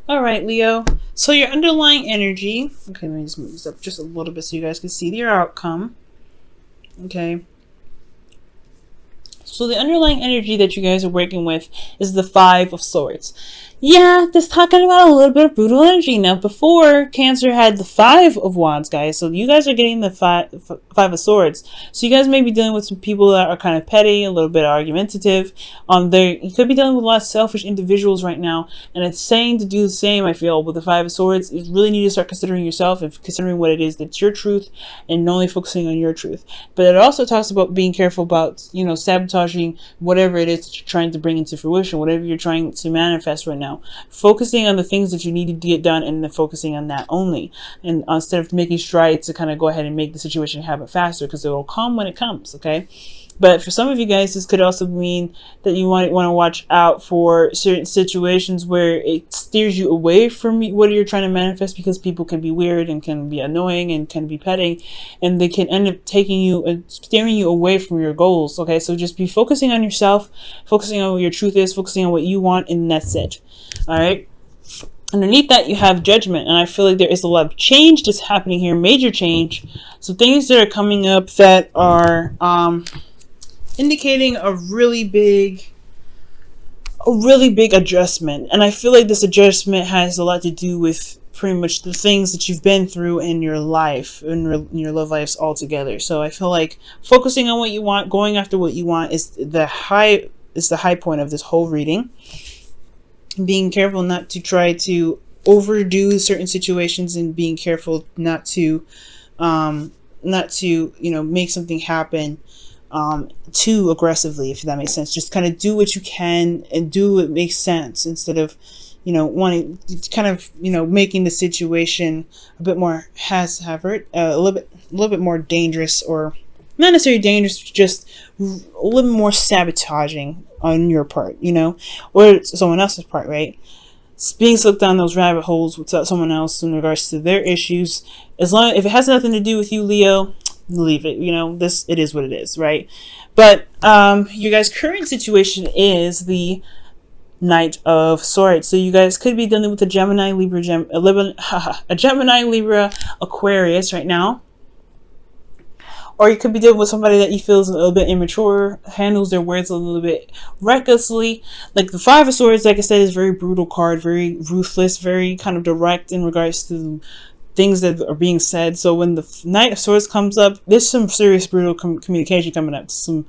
All right, Leo. So your underlying energy. Okay, let me just move this up just a little bit so you guys can see your outcome. Okay. So the underlying energy that you guys are working with is the Five of Swords. Yeah, this talking about a little bit of brutal energy. Now, before, Cancer had the Five of Wands, guys. So you guys are getting the five of Swords. So you guys may be dealing with some people that are kind of petty, a little bit argumentative. You could be dealing with a lot of selfish individuals right now. And it's saying to do the same, I feel, with the Five of Swords. You really need to start considering yourself and considering what it is that's your truth and only focusing on your truth. But it also talks about being careful about, sabotaging whatever it is that you're trying to bring into fruition, whatever you're trying to manifest right now. Focusing on the things that you need to get done and then focusing on that only. And instead of making strides to kind of go ahead and make the situation happen faster, because it will come when it comes, okay? But for some of you guys, this could also mean that you want to watch out for certain situations where it steers you away from what you're trying to manifest, because people can be weird and can be annoying and can be petty, and they can end up taking you and steering you away from your goals. Okay, so just be focusing on yourself, focusing on what your truth is, focusing on what you want, and that's it. All right. Underneath that, you have Judgment, and I feel like there is a lot of change that's happening here, major change. So things that are coming up that are indicating a really big adjustment. And I feel like this adjustment has a lot to do with pretty much the things that you've been through in your life, in your love lives altogether. So I feel like focusing on what you want, going after what you want, is the high point of this whole reading. Being careful not to try to overdo certain situations, and being careful not to make something happen too aggressively, if that makes sense. Just kind of do what you can and do what makes sense, instead of wanting to kind of making the situation a bit more haphazard, a little bit more dangerous, or not necessarily dangerous, just a little bit more sabotaging on your part, or someone else's part, right? Being sucked down those rabbit holes with someone else in regards to their issues. If it has nothing to do with you, Leo, leave it. It is what it is, right? But your guys' current situation is the Knight of Swords. So you guys could be dealing with a Gemini, Libra, a Gemini, Libra, Aquarius right now. Or you could be dealing with somebody that you feel is a little bit immature, handles their words a little bit recklessly. Like the Five of Swords, like I said, is very brutal card, very ruthless, very kind of direct in regards to things that are being said. So when the Knight of Swords comes up, there's some serious brutal communication coming up, some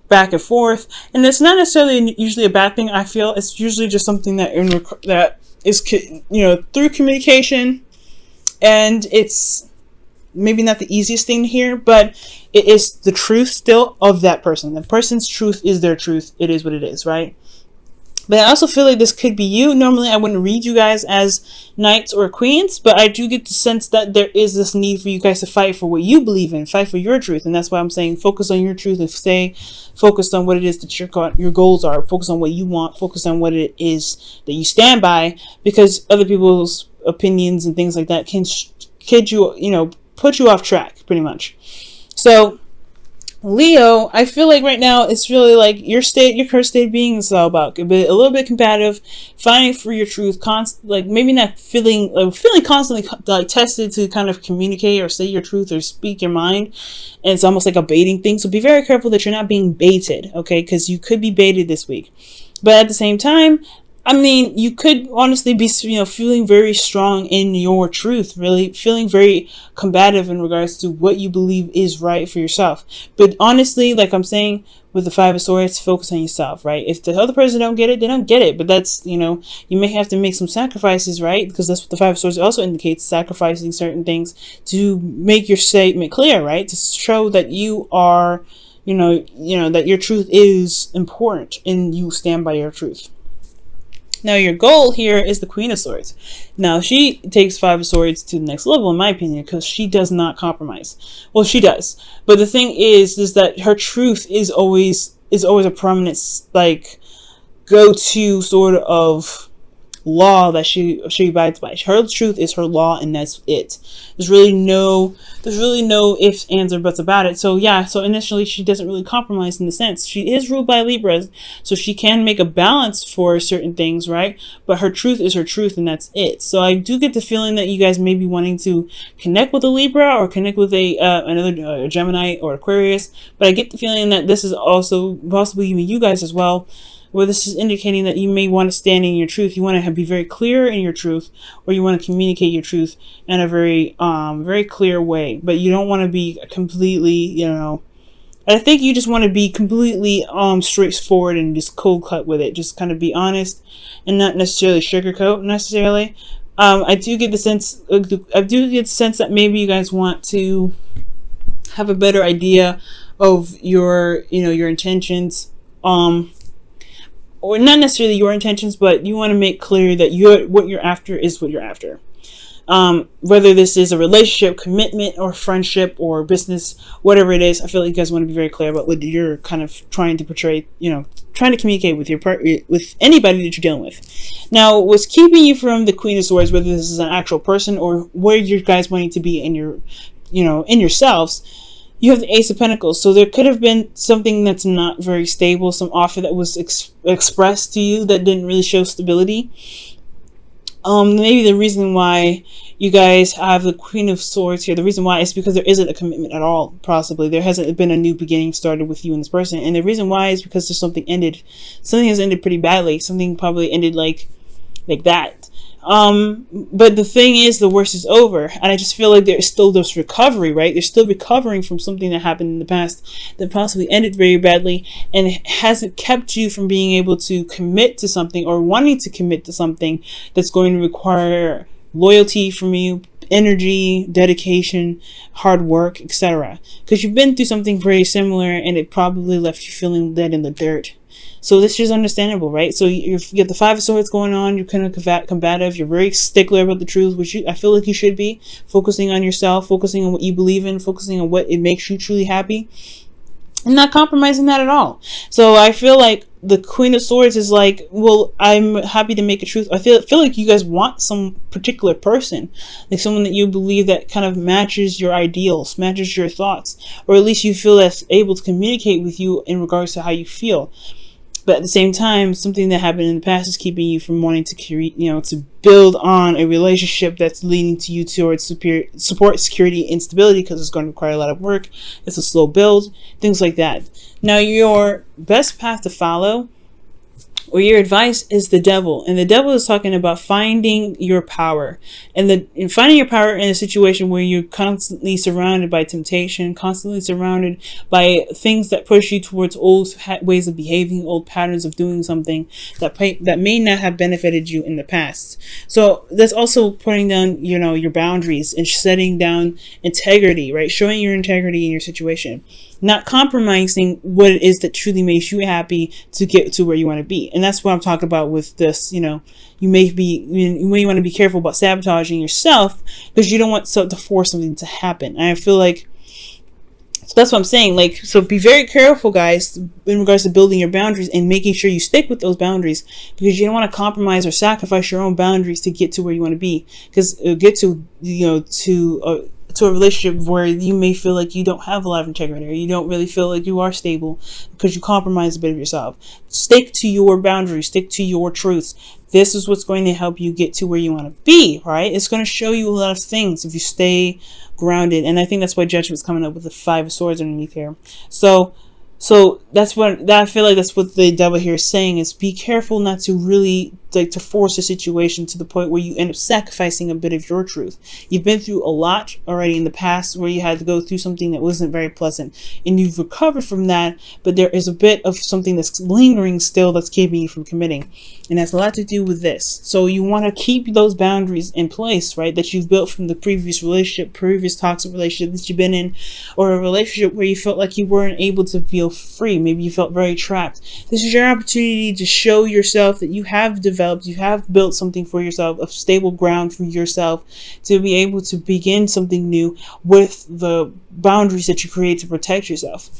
back and forth. And it's not necessarily usually a bad thing, I feel. It's usually just something that is through communication, and it's maybe not the easiest thing to hear, but it is the truth still of that person. The person's truth is their truth. It is what it is, right? But I also feel like this could be you. Normally, I wouldn't read you guys as knights or queens, but I do get the sense that there is this need for you guys to fight for what you believe in, fight for your truth. And that's why I'm saying focus on your truth and stay focused on what it is that your goals are. Focus on what you want. Focus on what it is that you stand by, because other people's opinions and things like that can put you off track, pretty much. So Leo, I feel like right now it's really like your current state being all about a little bit combative, fighting for your truth, maybe not feeling constantly like tested to kind of communicate or say your truth or speak your mind, and it's almost like a baiting thing. So be very careful that you're not being baited, okay? Because you could be baited this week. But at the same time, I mean, you could honestly be, feeling very strong in your truth, really feeling very combative in regards to what you believe is right for yourself. But honestly, like I'm saying, with the Five of Swords, focus on yourself, right? If the other person don't get it, they don't get it. But that's, you may have to make some sacrifices, right? Because that's what the Five of Swords also indicates, sacrificing certain things to make your statement clear, right? To show that you are, that your truth is important and you stand by your truth. Now, your goal here is the Queen of Swords. Now, she takes Five of Swords to the next level, in my opinion, because she does not compromise. Well, she does. But the thing is that her truth is always a prominent, go-to sort of law that she abides by. Her truth is her law, and that's it. There's really no ifs, ands, or buts about it. So yeah, so initially she doesn't really compromise in the sense. She is ruled by Libras, so she can make a balance for certain things, right? But her truth is her truth, and that's it. So I do get the feeling that you guys may be wanting to connect with a Libra or connect with another Gemini or Aquarius, but I get the feeling that this is also possibly even you guys as well, where this is indicating that you may want to stand in your truth. You want to be very clear in your truth, or you want to communicate your truth in a very very clear way, but you don't want to be completely, I think you just want to be completely straightforward and just cold cut with it. Just kind of be honest and not necessarily sugarcoat necessarily. I do get the sense that maybe you guys want to have a better idea of your intentions, or not necessarily your intentions, but you want to make clear that what you're after is what you're after. Whether this is a relationship, commitment, or friendship, or business, whatever it is, I feel like you guys want to be very clear about what you're kind of trying to portray, trying to communicate with with anybody that you're dealing with. Now, what's keeping you from the Queen of Swords, whether this is an actual person or where you guys wanting to be in your, in yourselves, you have the Ace of Pentacles. So there could have been something that's not very stable, some offer that was expressed to you that didn't really show stability. Maybe the reason why you guys have the Queen of Swords here, the reason why is because there isn't a commitment at all, possibly. There hasn't been a new beginning started with you and this person. And the reason why is because there's something has ended pretty badly. Something probably ended like that. But the thing is, the worst is over, and I just feel like there's still this recovery, right? They're still recovering from something that happened in the past that possibly ended very badly, and it hasn't kept you from being able to commit to something or wanting to commit to something that's going to require loyalty from you, energy, dedication, hard work, etc. Because you've been through something very similar, and it probably left you feeling dead in the dirt. So this is understandable, right? So you get the Five of Swords going on. You're kind of combative. You're very stickler about the truth, which I feel like you should be. Focusing on yourself, focusing on what you believe in, focusing on what it makes you truly happy, and not compromising that at all. So I feel like the Queen of Swords is like, well, I'm happy to make a truth. I feel like you guys want some particular person, like someone that you believe that kind of matches your ideals, matches your thoughts, or at least you feel that's able to communicate with you in regards to how you feel. But at the same time, something that happened in the past is keeping you from wanting to create, to build on a relationship that's leading to you towards support, security, and stability, because it's going to require a lot of work. It's a slow build, things like that. Now, your best path to follow, or your advice, is the Devil. And the Devil is talking about finding your power. And finding your power in a situation where you're constantly surrounded by temptation, constantly surrounded by things that push you towards old ways of behaving, old patterns of doing something that may not have benefited you in the past. So that's also putting down, your boundaries and setting down integrity, right? Showing your integrity in your situation. Not compromising what it is that truly makes you happy to get to where you want to be. And that's what I'm talking about with this, you may want to be careful about sabotaging yourself, because you don't want to force something to happen. And I feel like, so that's what I'm saying. So be very careful, guys, in regards to building your boundaries and making sure you stick with those boundaries, because you don't want to compromise or sacrifice your own boundaries to get to where you want to be. Because get to, to a relationship where you may feel like you don't have a lot of integrity, or you don't really feel like you are stable because you compromise a bit of yourself. Stick to your boundaries, stick to your truths. This is what's going to help you get to where you want to be, right? It's going to show you a lot of things if you stay grounded. And I think that's why Judgment's coming up with the Five of Swords underneath here. So that's what I feel like that's what the Devil here is saying, is be careful not to really to force a situation to the point where you end up sacrificing a bit of your truth. You've been through a lot already in the past where you had to go through something that wasn't very pleasant, and you've recovered from that, but there is a bit of something that's lingering still that's keeping you from committing, and that's a lot to do with this. So you want to keep those boundaries in place, right, that you've built from the previous relationship, previous toxic relationship that you've been in, or a relationship where you felt like you weren't able to feel free. Maybe you felt very trapped. This is your opportunity to show yourself that you have developed, you have built something for yourself, a stable ground for yourself, to be able to begin something new with the boundaries that you create to protect yourself.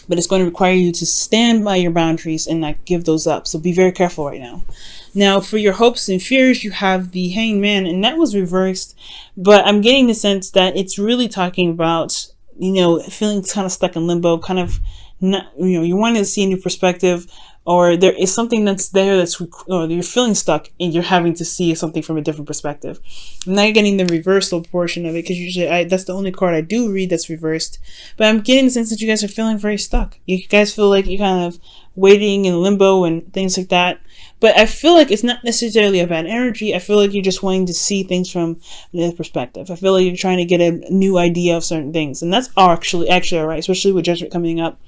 but it's going to require you to stand by your boundaries and not give those up. So be very careful right now. Now, for your hopes and fears, you have the Hanged Man, and that was reversed. But I'm getting the sense that it's really talking about, feeling kind of stuck in limbo, kind of not, you wanting to see a new perspective, or there is something that's there or you're feeling stuck and you're having to see something from a different perspective. I'm not getting the reversal portion of it, because usually that's the only card I do read that's reversed. But I'm getting the sense that you guys are feeling very stuck. You guys feel like you're kind of waiting in limbo and things like that. But I feel like it's not necessarily a bad energy. I feel like you're just wanting to see things from another perspective. I feel like you're trying to get a new idea of certain things. And that's actually all right, especially with Judgment coming up.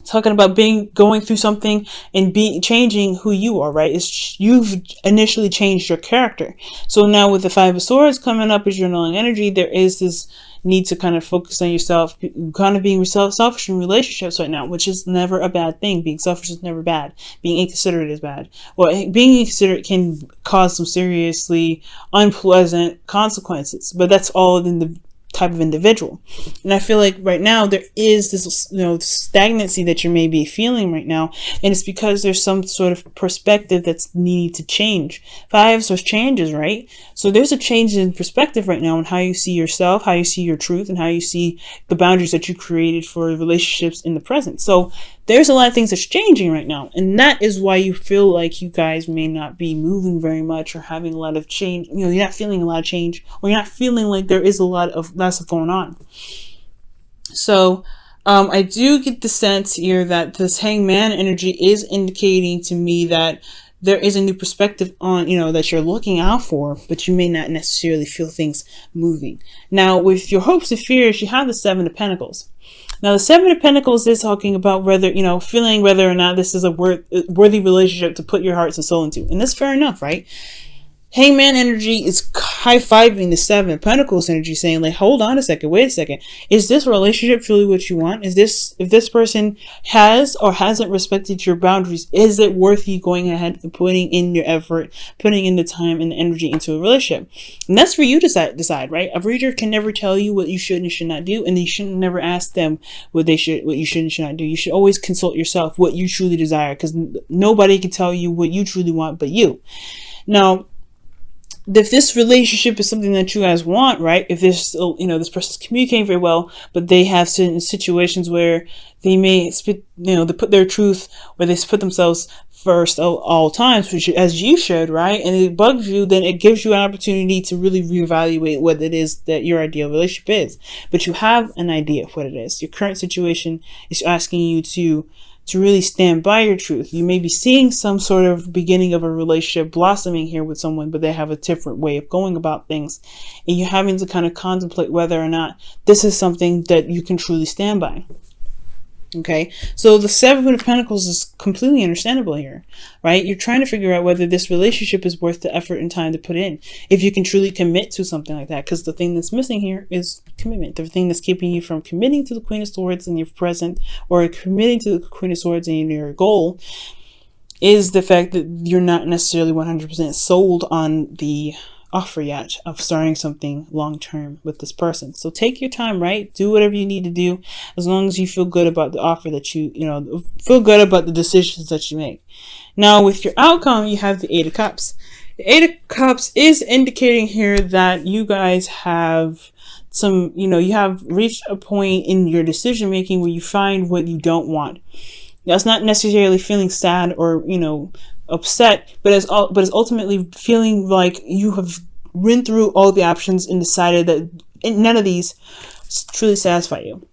Talking about going through something and changing who you are, right? You've initially changed your character. So now with the Five of Swords coming up as your null energy, there is this need to kind of focus on yourself, kind of being selfish in relationships right now, which is never a bad thing. Being selfish is never bad. Being inconsiderate is bad. Well, being inconsiderate can cause some seriously unpleasant consequences, but that's all in the type of individual. And I feel like right now there is this stagnancy that you may be feeling right now, and it's because there's some sort of perspective that's needed to change. Fives are changes, right? So there's a change in perspective right now on how you see yourself, how you see your truth, and how you see the boundaries that you created for relationships in the present. So there's a lot of things that's changing right now, and that is why you feel like you guys may not be moving very much or having a lot of change. You're not feeling a lot of change, or you're not feeling like there is a lot of stuff going on. So I do get the sense here that this Hanged Man energy is indicating to me that there is a new perspective on, that you're looking out for, but you may not necessarily feel things moving. Now, with your hopes and fears, you have the Seven of Pentacles. Now, the Seven of Pentacles is talking about whether, feeling whether or not this is a worthy relationship to put your hearts and soul into. And that's fair enough, right? Hangman energy is high-fiving the Seven of Pentacles energy, saying like, hold on a second, wait a second. Is this relationship truly what you want? If this person has or hasn't respected your boundaries, is it worth you going ahead and putting in your effort, putting in the time and the energy into a relationship? And that's for you to decide, right? A reader can never tell you what you should and should not do, and you should never ask them what you should and should not do. You should always consult yourself what you truly desire, because nobody can tell you what you truly want but you. Now, if this relationship is something that you guys want, right? If this, this person's communicating very well, but they have certain situations where they may they put their truth, where they put themselves first all times, which as you should, right? And it bugs you, then it gives you an opportunity to really reevaluate what it is that your ideal relationship is. But you have an idea of what it is. Your current situation is asking you to really stand by your truth. You may be seeing some sort of beginning of a relationship blossoming here with someone, but they have a different way of going about things. And you're having to kind of contemplate whether or not this is something that you can truly stand by. Okay, so the Seven of Pentacles is completely understandable here, right? You're trying to figure out whether this relationship is worth the effort and time to put in, if you can truly commit to something like that, because the thing that's missing here is commitment. The thing that's keeping you from committing to the Queen of Swords in your present, or committing to the Queen of Swords in your goal, is the fact that you're not necessarily 100% sold on the offer yet of starting something long-term with this person. So take your time, right? Do whatever you need to do, as long as you feel good about the offer that feel good about the decisions that you make. Now, with your outcome, you have the Eight of Cups. The Eight of Cups is indicating here that you guys have some, you have reached a point in your decision making where you find what you don't want. Now, it's not necessarily feeling sad or, upset, but it's ultimately feeling like you have run through all the options and decided that none of these truly satisfy you.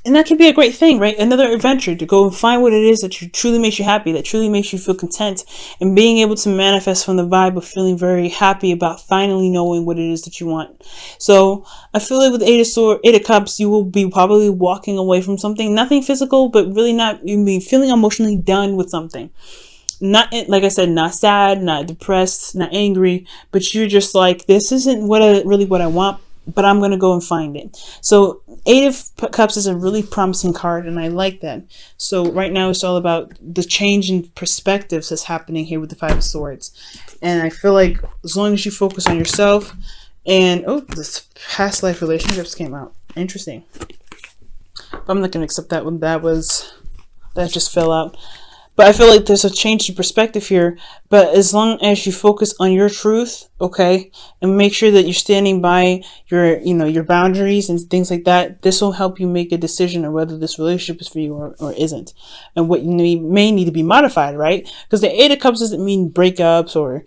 And that can be a great thing, right? Another adventure to go and find what it is that truly makes you happy, that truly makes you feel content, and being able to manifest from the vibe of feeling very happy about finally knowing what it is that you want. So I feel like with Eight of Cups, you will be probably walking away from something, nothing physical, but really not, you mean feeling emotionally done with something. Not, like I said, not sad, not depressed, not angry, but you're just like, this isn't really what I want, but I'm going to go and find it. So Eight of Cups is a really promising card, and I like that. So right now it's all about the change in perspectives that's happening here with the Five of Swords. And I feel like as long as you focus on yourself and, this past life relationships came out. Interesting. I'm not gonna accept that one. That just fell out. But I feel like there's a change in perspective here. But as long as you focus on your truth, okay, and make sure that you're standing by your, your boundaries and things like that, this will help you make a decision on whether this relationship is for you or isn't, and what you may need to be modified, right? Because the Eight of Cups doesn't mean breakups or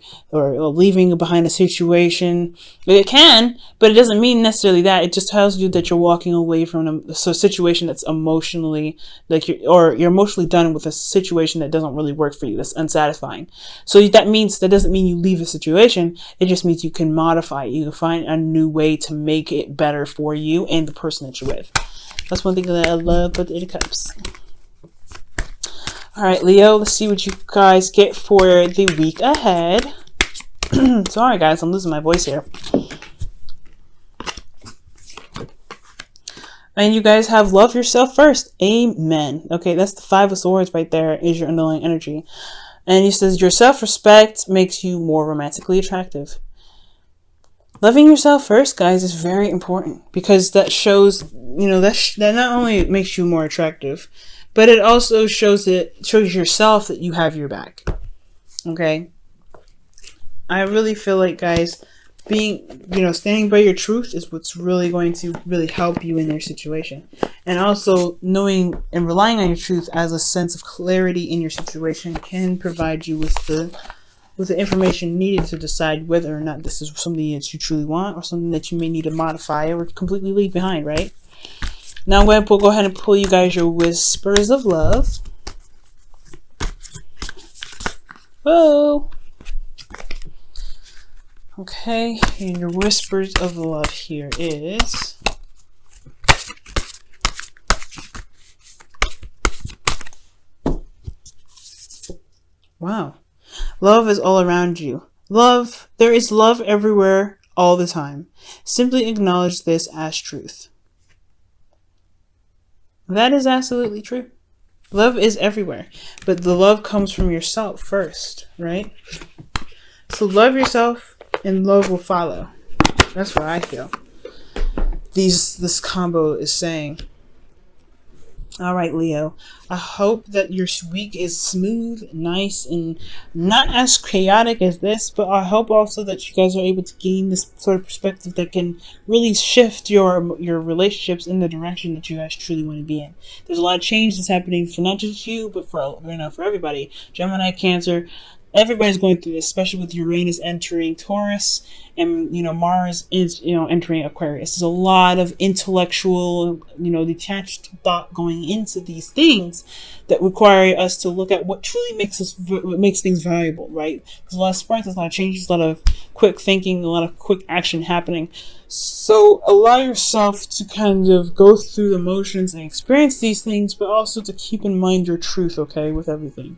leaving behind a situation. It can, but it doesn't mean necessarily that. It just tells you that you're walking away from a situation that's emotionally, like you're emotionally done with a situation that doesn't really work for you, that's unsatisfying. So that doesn't mean you leave a situation. It just means you can modify it. You can find a new way to make it better for you and the person that you're with. That's one thing that I love about the Eight of Cups. All right, Leo, let's see what you guys get for the week ahead. Sorry, guys, I'm losing my voice here. And you guys have love yourself first. Amen. Okay, that's the Five of Swords right there, is your underlying energy. And he says your self-respect makes you more romantically attractive. Loving yourself first, guys, is very important, because that shows, that not only makes you more attractive, but it also shows yourself that you have your back. Okay? I really feel like, guys, standing by your truth is what's really going to really help you in your situation. And also knowing and relying on your truth as a sense of clarity in your situation can provide you with the information needed to decide whether or not this is something that you truly want or something that you may need to modify or completely leave behind, right? Now I'm going to go ahead and pull you guys your Whispers of Love. Whoa! Okay, and your Whispers of Love here is... Wow. Love is all around you. There is love everywhere, all the time. Simply acknowledge this as truth. That is absolutely true. Love is everywhere, but the love comes from yourself first, right? So love yourself, and love will follow. That's what I feel this combo is saying. All right, Leo. I hope that your week is smooth, nice, and not as chaotic as this, but I hope also that you guys are able to gain this sort of perspective that can really shift your relationships in the direction that you guys truly want to be in. There's a lot of change that's happening for not just you, but for everybody. Gemini, Cancer. Everybody's going through this, especially with Uranus entering Taurus and, Mars is, entering Aquarius. There's a lot of intellectual, detached thought going into these things that require us to look at what truly makes things valuable, right? There's a lot of sparks, there's a lot of changes, a lot of quick thinking, a lot of quick action happening. So allow yourself to kind of go through the motions and experience these things, but also to keep in mind your truth, okay, with everything.